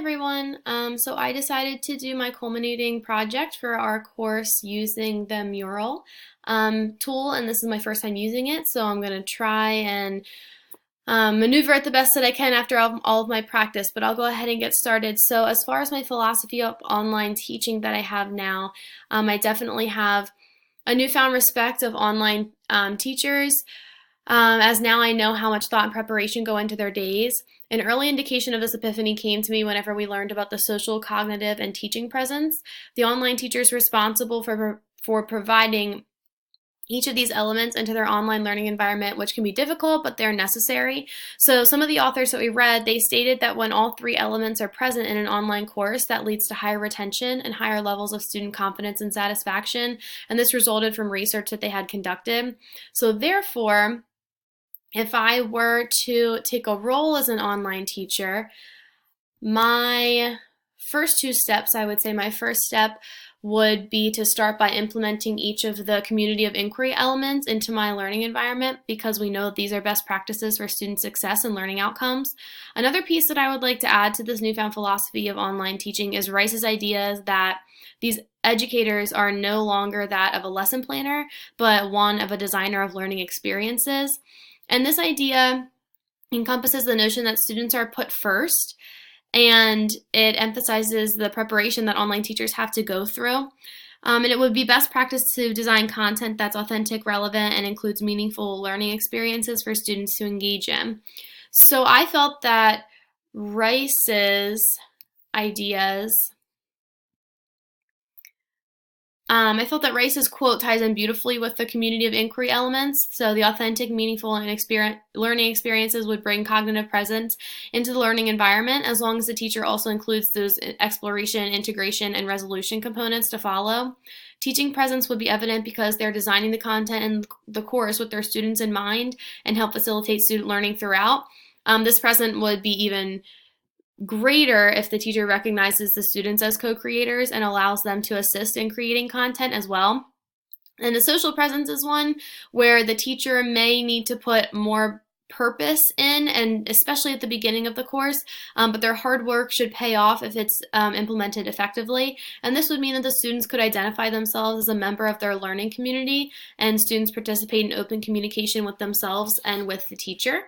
everyone. So I decided to do my culminating project for our course using the mural tool, and this is my first time using it, so I'm going to try and maneuver it the best that I can after all of my practice, but I'll go ahead and get started. So as far as my philosophy of online teaching that I have now, I definitely have a newfound respect of online teachers, as now I know how much thought and preparation go into their days. An early indication of this epiphany came to me whenever we learned about the social, cognitive, and teaching presence. The online teachers responsible for providing each of these elements into their online learning environment, which can be difficult, but they're necessary. So some of the authors that we read, they stated that when all three elements are present in an online course, that leads to higher retention and higher levels of student confidence and satisfaction. And this resulted from research that they had conducted. So therefore, if I were to take a role as an online teacher, my first two steps, I would say my first step would be to start by implementing each of the community of inquiry elements into my learning environment, because we know that these are best practices for student success and learning outcomes. Another piece that I would like to add to this newfound philosophy of online teaching is Rice's ideas that these educators are no longer that of a lesson planner, but one of a designer of learning experiences. And this idea encompasses the notion that students are put first, and it emphasizes the preparation that online teachers have to go through. And it would be best practice to design content that's authentic, relevant, and includes meaningful learning experiences for students to engage in. So I felt that Rice's ideas Rice's quote ties in beautifully with the community of inquiry elements. So the authentic, meaningful, and learning experiences would bring cognitive presence into the learning environment, as long as the teacher also includes those exploration, integration, and resolution components to follow. Teaching presence would be evident because they're designing the content and the course with their students in mind and help facilitate student learning throughout. This presence would be even greater if the teacher recognizes the students as co-creators and allows them to assist in creating content as well. And the social presence is one where the teacher may need to put more purpose in, and especially at the beginning of the course, but their hard work should pay off if it's implemented effectively. And this would mean that the students could identify themselves as a member of their learning community, and students participate in open communication with themselves and with the teacher.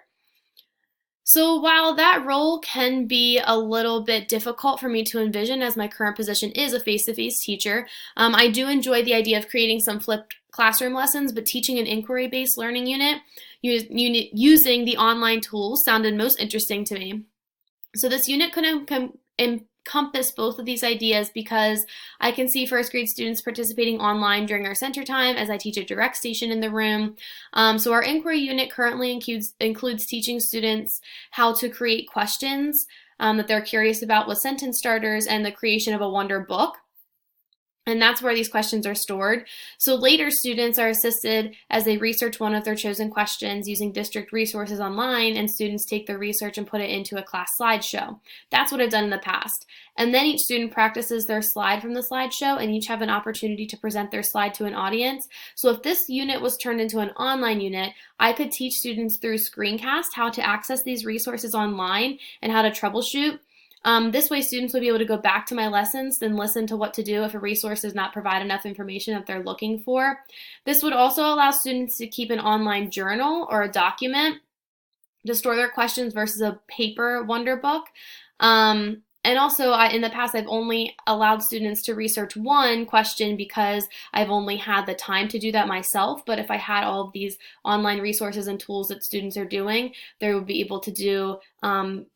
So while that role can be a little bit difficult for me to envision, as my current position is a face-to-face teacher, I do enjoy the idea of creating some flipped classroom lessons, but teaching an inquiry-based learning unit using the online tools sounded most interesting to me. So this unit could encompass both of these ideas, because I can see first grade students participating online during our center time as I teach a direct station in the room. So our inquiry unit currently includes teaching students how to create questions that they're curious about with sentence starters, and the creation of a wonder book. And that's where these questions are stored. So later, students are assisted as they research one of their chosen questions using district resources online, and students take the research and put it into a class slideshow. That's what I've done in the past. And then each student practices their slide from the slideshow, and each have an opportunity to present their slide to an audience. So if this unit was turned into an online unit, I could teach students through Screencast how to access these resources online and how to troubleshoot. This way, students would be able to go back to my lessons and listen to what to do if a resource does not provide enough information that they're looking for. This would also allow students to keep an online journal or a document to store their questions versus a paper wonder book. And also, in the past, I've only allowed students to research one question because I've only had the time to do that myself. But if I had all of these online resources and tools that students are doing, they would be able to do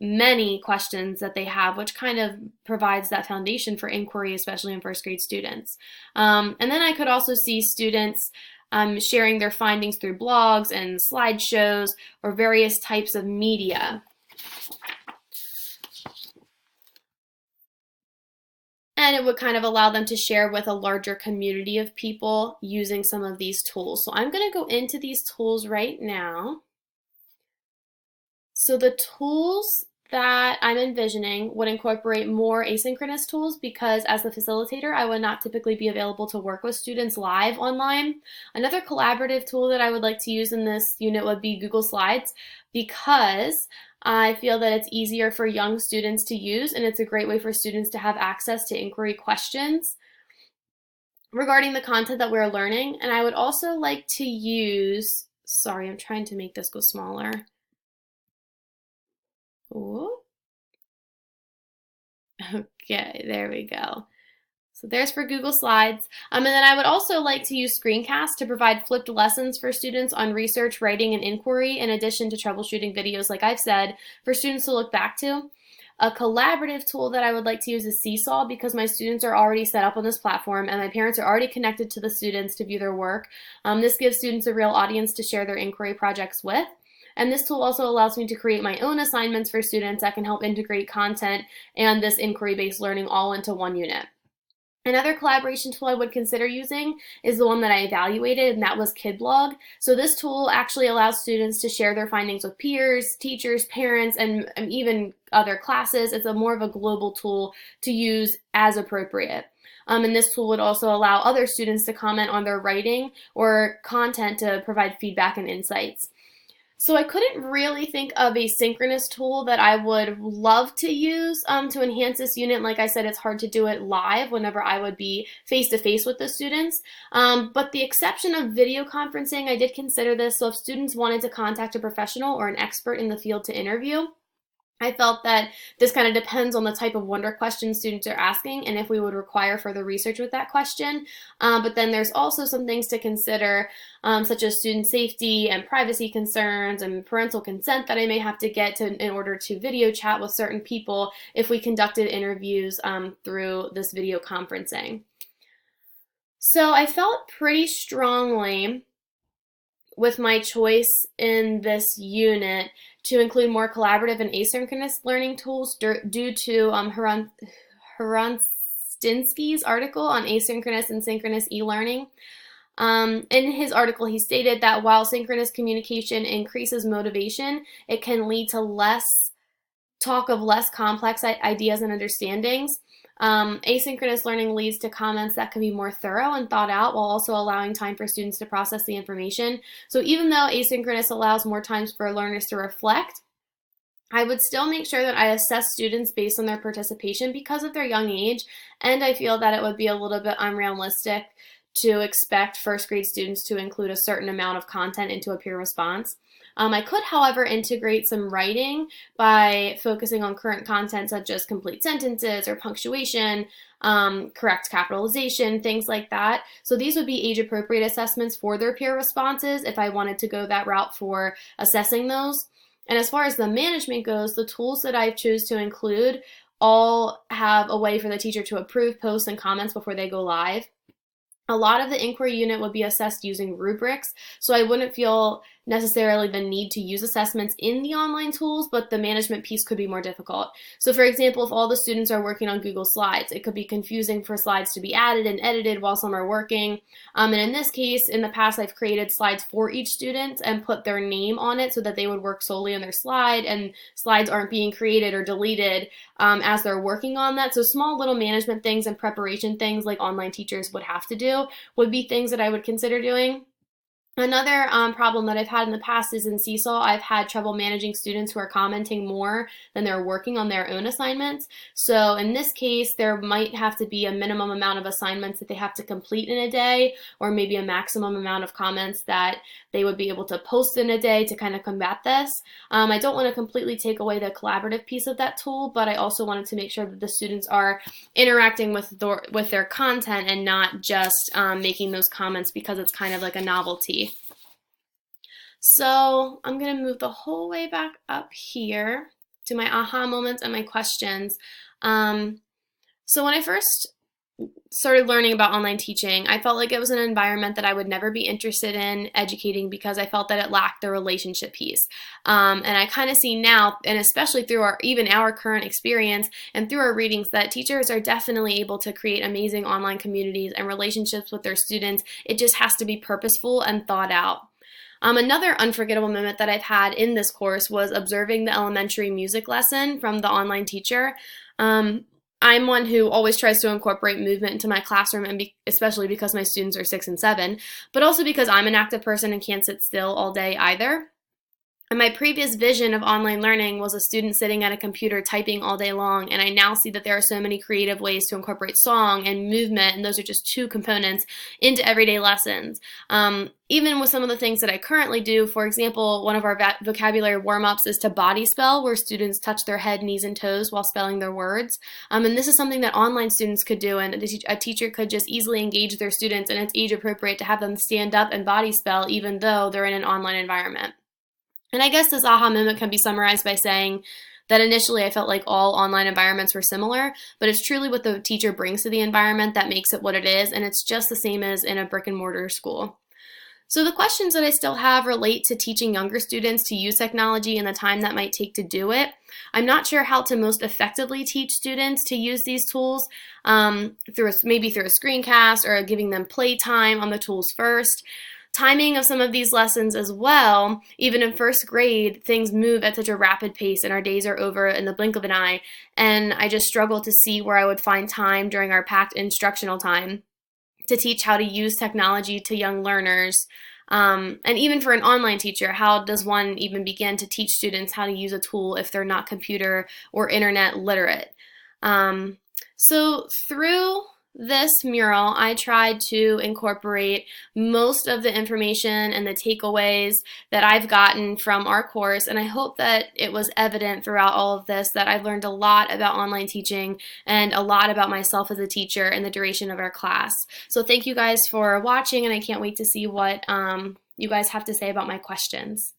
many questions that they have, which kind of provides that foundation for inquiry, especially in first grade students. And then I could also see students sharing their findings through blogs and slideshows or various types of media. And it would kind of allow them to share with a larger community of people using some of these tools. So I'm going to go into these tools right now. So the tools that I'm envisioning would incorporate more asynchronous tools, because as the facilitator, I would not typically be available to work with students live online. Another collaborative tool that I would like to use in this unit would be Google Slides, because I feel that it's easier for young students to use, and it's a great way for students to have access to inquiry questions regarding the content that we're learning. And I would also like to use, sorry, I'm trying to make this go smaller. Ooh. Okay, there we go. So there's for Google Slides. And then I would also like to use Screencast to provide flipped lessons for students on research, writing, and inquiry, in addition to troubleshooting videos, like I've said, for students to look back to. A collaborative tool that I would like to use is Seesaw, because my students are already set up on this platform and my parents are already connected to the students to view their work. This gives students a real audience to share their inquiry projects with. And this tool also allows me to create my own assignments for students that can help integrate content and this inquiry-based learning all into one unit. Another collaboration tool I would consider using is the one that I evaluated, and that was KidBlog. So this tool actually allows students to share their findings with peers, teachers, parents, and even other classes. It's a more of a global tool to use as appropriate. And this tool would also allow other students to comment on their writing or content to provide feedback and insights. So I couldn't really think of a synchronous tool that I would love to use to enhance this unit. Like I said, it's hard to do it live whenever I would be face-to-face with the students. But the exception of video conferencing, I did consider this. So if students wanted to contact a professional or an expert in the field to interview, I felt that this kind of depends on the type of wonder questions students are asking and if we would require further research with that question. But then there's also some things to consider, such as student safety and privacy concerns and parental consent that I may have to get in order to video chat with certain people if we conducted interviews through this video conferencing. So I felt pretty strongly with my choice in this unit to include more collaborative and asynchronous learning tools due to Hronstinsky's article on asynchronous and synchronous e-learning. In his article, he stated that while synchronous communication increases motivation, it can lead to less complex ideas and understandings. Asynchronous learning leads to comments that can be more thorough and thought out while also allowing time for students to process the information. So even though asynchronous allows more times for learners to reflect, I would still make sure that I assess students based on their participation because of their young age, and I feel that it would be a little bit unrealistic to expect first grade students to include a certain amount of content into a peer response. I could, however, integrate some writing by focusing on current content such as complete sentences or punctuation, correct capitalization, things like that. So these would be age-appropriate assessments for their peer responses if I wanted to go that route for assessing those. And as far as the management goes, the tools that I choose to include all have a way for the teacher to approve posts and comments before they go live. A lot of the inquiry unit would be assessed using rubrics, so I wouldn't feel necessarily the need to use assessments in the online tools, but the management piece could be more difficult. So for example, if all the students are working on Google Slides, it could be confusing for slides to be added and edited while some are working. And in this case, in the past, I've created slides for each student and put their name on it so that they would work solely on their slide, and slides aren't being created or deleted as they're working on that. So small little management things and preparation things like online teachers would have to do would be things that I would consider doing. Another problem that I've had in the past is in Seesaw, I've had trouble managing students who are commenting more than they're working on their own assignments. So in this case, there might have to be a minimum amount of assignments that they have to complete in a day, or maybe a maximum amount of comments that they would be able to post in a day to kind of combat this. I don't want to completely take away the collaborative piece of that tool, but I also wanted to make sure that the students are interacting with their content and not just making those comments because it's kind of like a novelty. So I'm going to move the whole way back up here to my aha moments and my questions. So when I first started learning about online teaching, I felt like it was an environment that I would never be interested in educating because I felt that it lacked the relationship piece. And I kind of see now, and especially through our current experience and through our readings, that teachers are definitely able to create amazing online communities and relationships with their students. It just has to be purposeful and thought out. Another unforgettable moment that I've had in this course was observing the elementary music lesson from the online teacher. I'm one who always tries to incorporate movement into my classroom, and especially because my students are 6 and 7, but also because I'm an active person and can't sit still all day either. And my previous vision of online learning was a student sitting at a computer typing all day long, and I now see that there are so many creative ways to incorporate song and movement, and those are just two components into everyday lessons. Even with some of the things that I currently do, for example, one of our vocabulary warm-ups is to body spell, where students touch their head, knees, and toes while spelling their words. And this is something that online students could do, and a teacher could just easily engage their students, and it's age appropriate to have them stand up and body spell even though they're in an online environment. And I guess this aha moment can be summarized by saying that initially I felt like all online environments were similar, but it's truly what the teacher brings to the environment that makes it what it is, and it's just the same as in a brick and mortar school. So the questions that I still have relate to teaching younger students to use technology and the time that might take to do it. I'm not sure how to most effectively teach students to use these tools, maybe through a screencast or giving them playtime on the tools first. Timing of some of these lessons as well. Even in first grade, things move at such a rapid pace and our days are over in the blink of an eye, and I just struggle to see where I would find time during our packed instructional time to teach how to use technology to young learners. And even for an online teacher, how does one even begin to teach students how to use a tool if they're not computer or internet literate? So through this mural, I tried to incorporate most of the information and the takeaways that I've gotten from our course, and I hope that it was evident throughout all of this that I've learned a lot about online teaching and a lot about myself as a teacher in the duration of our class. So thank you guys for watching, and I can't wait to see what you guys have to say about my questions.